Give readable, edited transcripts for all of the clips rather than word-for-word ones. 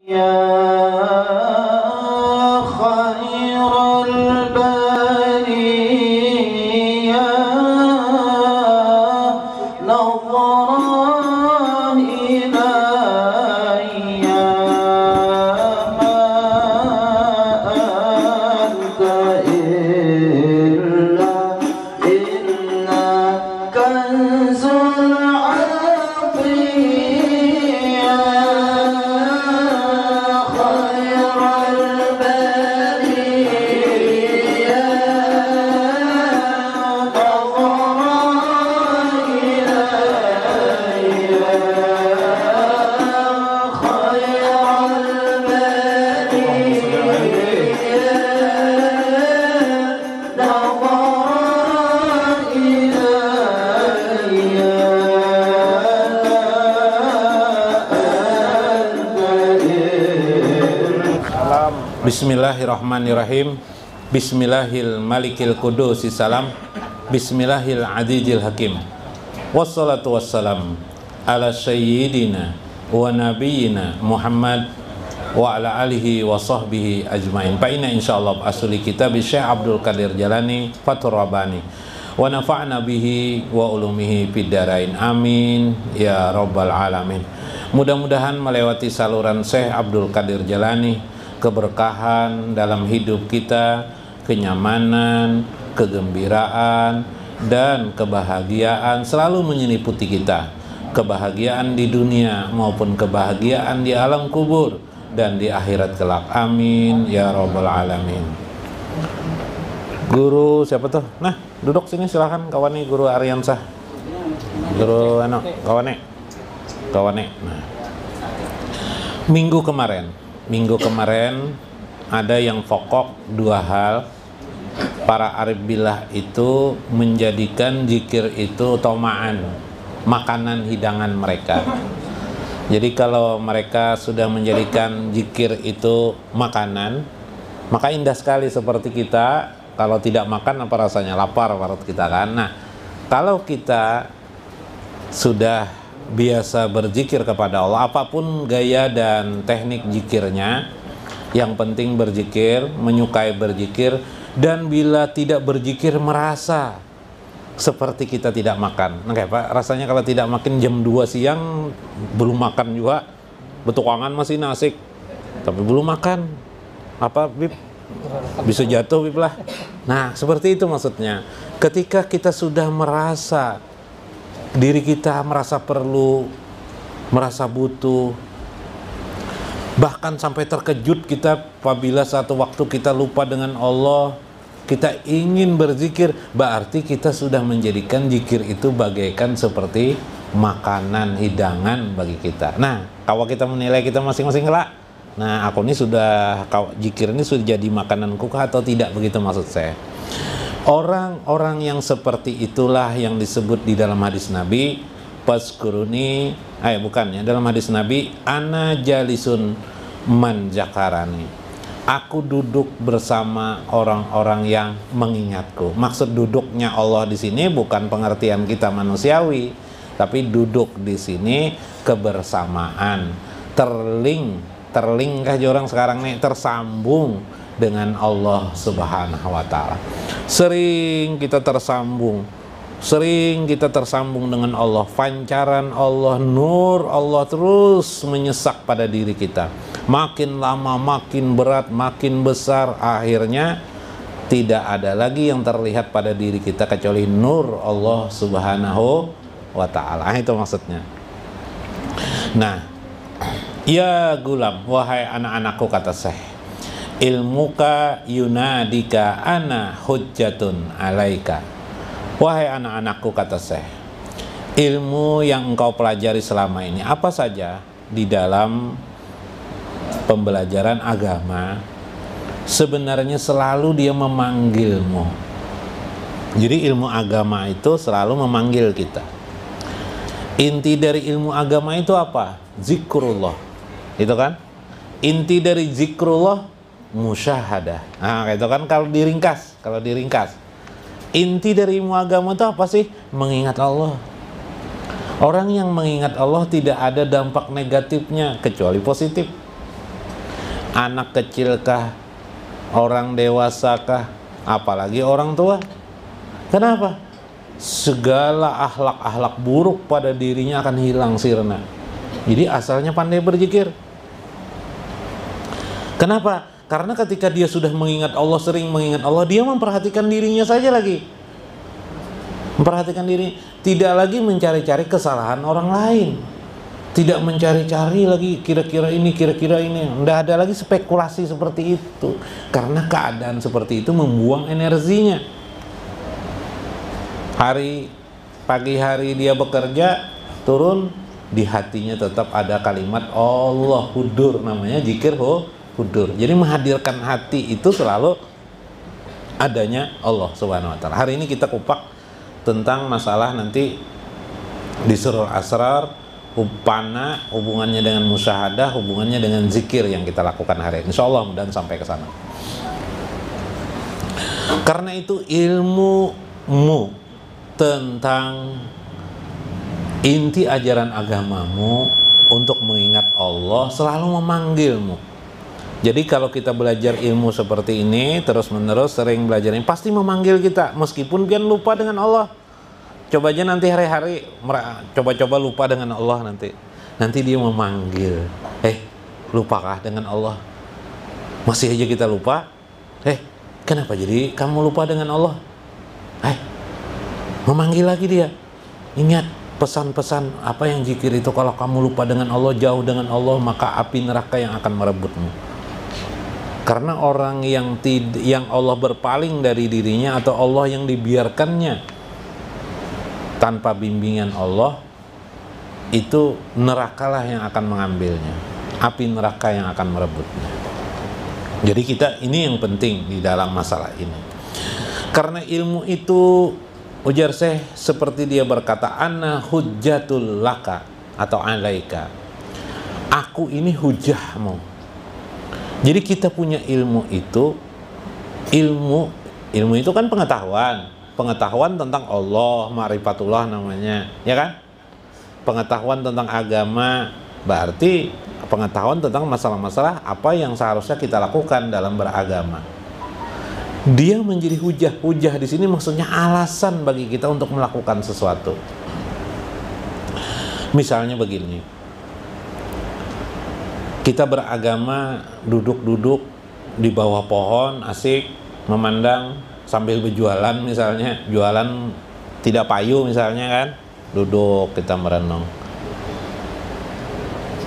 خير البرية نظرا إلي ما أنت إلا كنز العطية خير البرية نظرا إلي خير البرية نظرا Bismillahirrahmanirrahim. Bismillahil malikil qudusis salam. Bismillahil adijil hakim. Wassalatu wassalam ala sayyidina wa nabiyyina Muhammad wa ala alihi wa sahbihi ajmain. Fa inna insyaallah asli kitab Syekh Abdul Qadir Jalani Fathur Rabbani wa nafa'na bihi wa ulumihi fid dharain. Amin ya rabbal alamin. Mudah-mudahan melewati saluran Syekh Abdul Qadir Jalani keberkahan dalam hidup kita, kenyamanan, kegembiraan, dan kebahagiaan selalu menyeliputi kita. Kebahagiaan di dunia maupun kebahagiaan di alam kubur dan di akhirat kelak. Amin ya rabbal alamin. Guru siapa tuh? Nah, duduk sini silahkan kawane Guru Aryansah. Guru kawane. Nah. Minggu kemarin ada yang pokok dua hal. Para arif billah itu menjadikan zikir itu tomaan, makanan hidangan mereka. Jadi kalau mereka sudah menjadikan zikir itu makanan, maka indah sekali seperti kita. Kalau tidak makan apa rasanya? Lapar perut kita kan. Nah, kalau kita sudah biasa berzikir kepada Allah, apapun gaya dan teknik zikirnya, yang penting berzikir, menyukai berzikir, dan bila tidak berzikir merasa seperti kita tidak makan. Nah, kayak Pak, rasanya kalau tidak makan jam 2 siang belum makan juga, betukangan masih nasik, tapi belum makan. Apa Bib? Bisa jatuh Bib lah. Nah, seperti itu maksudnya. Ketika kita sudah merasa diri kita merasa perlu, merasa butuh, bahkan sampai terkejut kita apabila satu waktu kita lupa dengan Allah, kita ingin berzikir, berarti kita sudah menjadikan zikir itu bagaikan seperti makanan hidangan bagi kita. Nah, kalau kita menilai kita masing-masing lah, nah aku ini sudah, zikir ini sudah jadi makananku atau tidak, begitu maksud saya. Orang-orang yang seperti itulah yang disebut di dalam hadis Nabi, paskuruni, dalam hadis Nabi, ana jalisun man zakarani. Aku duduk bersama orang-orang yang mengingatku. Maksud duduknya Allah di sini bukan pengertian kita manusiawi, tapi duduk di sini kebersamaan, terlingkah orang sekarang nih, tersambung dengan Allah Subhanahu wa Ta'ala. Sering kita tersambung dengan Allah, pancaran Allah, nur Allah terus menyesak pada diri kita. Makin lama makin berat, makin besar, akhirnya tidak ada lagi yang terlihat pada diri kita kecuali nur Allah Subhanahu wa Ta'ala. Itu maksudnya. Nah, ya gulam, wahai anak-anakku, kata Syekh, ilmuka yunadika ana hujjatun alaika. Wahai anak-anakku, kata Syekh, ilmu yang engkau pelajari selama ini, apa saja di dalam pembelajaran agama, sebenarnya selalu dia memanggilmu. Jadi ilmu agama itu selalu memanggil kita. Inti dari ilmu agama itu apa? Zikrullah. Itu kan? Inti dari zikrullah musyahadah. Nah, itu kan kalau diringkas. Inti dari ilmu agama itu apa sih? Mengingat Allah. Orang yang mengingat Allah tidak ada dampak negatifnya kecuali positif. anak kecilkah, orang dewasakah, apalagi orang tua. Kenapa? Segala akhlak-akhlak buruk pada dirinya akan hilang sirna. Jadi asalnya pandai berzikir. Kenapa? Karena ketika dia sudah mengingat Allah, sering mengingat Allah, dia memperhatikan dirinya saja lagi. Memperhatikan diri, tidak lagi mencari-cari kesalahan orang lain. Tidak mencari-cari lagi kira-kira ini. Tidak ada lagi spekulasi seperti itu. Karena keadaan seperti itu membuang energinya. Pagi hari dia bekerja, turun, di hatinya tetap ada kalimat Allah, hudur, namanya zikir hudur. Jadi menghadirkan hati itu selalu adanya Allah Subhanahu wa taala. Hari ini kita kupak tentang masalah nanti di surah Asrar, upana, hubungannya dengan musyahadah, hubungannya dengan zikir yang kita lakukan hari ini. Insyaallah mudah-mudahan sampai ke sana. Karena itu ilmumu tentang inti ajaran agamamu untuk mengingat Allah selalu memanggilmu. Jadi kalau kita belajar ilmu seperti ini terus menerus sering belajar ini, pasti memanggil kita meskipun dia lupa dengan Allah. Coba aja nanti hari-hari coba-coba lupa dengan Allah, nanti dia memanggil, lupakah dengan Allah? Masih aja kita lupa. Kenapa jadi kamu lupa dengan Allah? Memanggil lagi dia. Ingat pesan-pesan apa yang zikir itu, kalau kamu lupa dengan Allah, jauh dengan Allah, maka api neraka yang akan merebutmu. Karena orang yang Allah berpaling dari dirinya, atau Allah yang dibiarkannya tanpa bimbingan Allah, itu nerakalah yang akan mengambilnya, api neraka yang akan merebutnya. Jadi ini yang penting di dalam masalah ini. Karena ilmu itu, ujar Syekh, seperti dia berkata, ana hujjatul laka atau alaika, aku ini hujahmu. Jadi kita punya ilmu itu, ilmu itu kan pengetahuan tentang Allah, ma'rifatullah namanya, ya kan? Pengetahuan tentang agama berarti pengetahuan tentang masalah-masalah apa yang seharusnya kita lakukan dalam beragama. Dia menjadi hujah di sini maksudnya alasan bagi kita untuk melakukan sesuatu. Misalnya begini, kita beragama duduk-duduk di bawah pohon asik memandang sambil berjualan, misalnya jualan tidak payu misalnya kan, duduk kita merenung.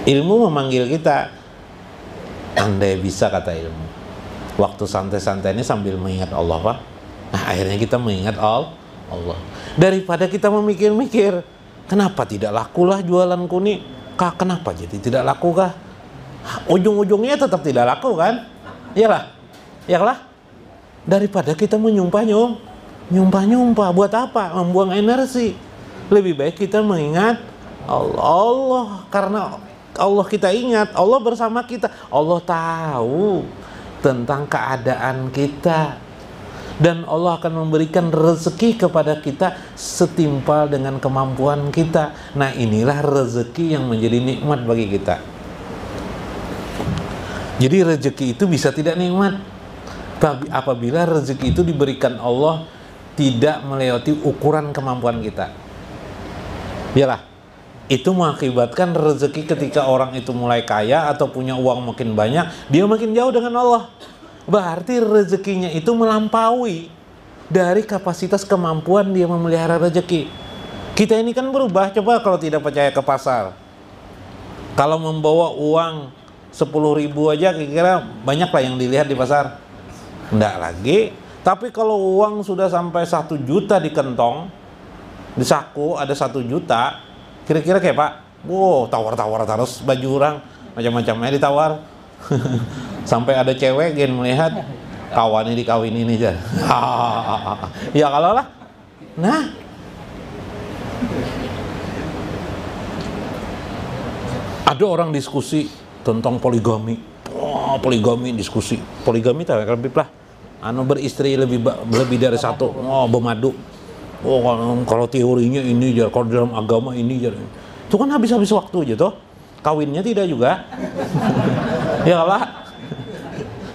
Ilmu memanggil kita, andai bisa kata ilmu, waktu santai-santai ini sambil mengingat Allah, Pak. Nah, akhirnya kita mengingat Allah. Daripada kita memikir-mikir, kenapa tidak lakulah jualanku nih? Kenapa jadi tidak laku kah? Ujung-ujungnya tetap tidak laku kan? Iyalah. Daripada kita menyumpah-nyumpah, buat apa? Membuang energi. Lebih baik kita mengingat Allah. Karena Allah kita ingat, Allah bersama kita. Allah tahu tentang keadaan kita, dan Allah akan memberikan rezeki kepada kita setimpal dengan kemampuan kita. Nah, inilah rezeki yang menjadi nikmat bagi kita. Jadi rezeki itu bisa tidak nikmat apabila rezeki itu diberikan Allah tidak melewati ukuran kemampuan kita. Iyalah, itu mengakibatkan rezeki ketika orang itu mulai kaya atau punya uang makin banyak, dia makin jauh dengan Allah. Berarti rezekinya itu melampaui dari kapasitas kemampuan dia memelihara rezeki. Kita ini kan berubah. Coba kalau tidak percaya ke pasar, kalau membawa uang 10.000 aja kira-kira banyak lah yang dilihat di pasar? Enggak lagi. Tapi kalau uang sudah sampai 1 juta di kentong, di saku ada 1 juta, kira-kira kayak Pak, tawar-tawar terus baju orang, macam-macamnya ditawar. Sampai ada cewek gen melihat kawannya dikawin ini aja. Ya kalau lah. Nah, ada orang diskusi tentang poligami. Poligami diskusi. Poligami tahu lebih lah. Beristri lebih dari satu. Bermadu. Kalau teorinya ini aja, kalau dalam agama ini aja. Itu kan habis-habis waktu aja toh. Kawinnya tidak juga. Ya lah.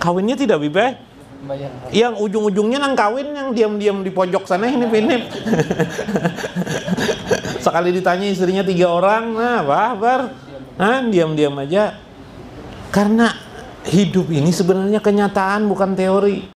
Kawinnya tidak Bibe? Yang ujung-ujungnya nang kawin yang diam-diam di pojok sana ini pinip. Sekali ditanya istrinya 3 orang, nah babar, diam-diam aja. Karena hidup ini sebenarnya kenyataan bukan teori.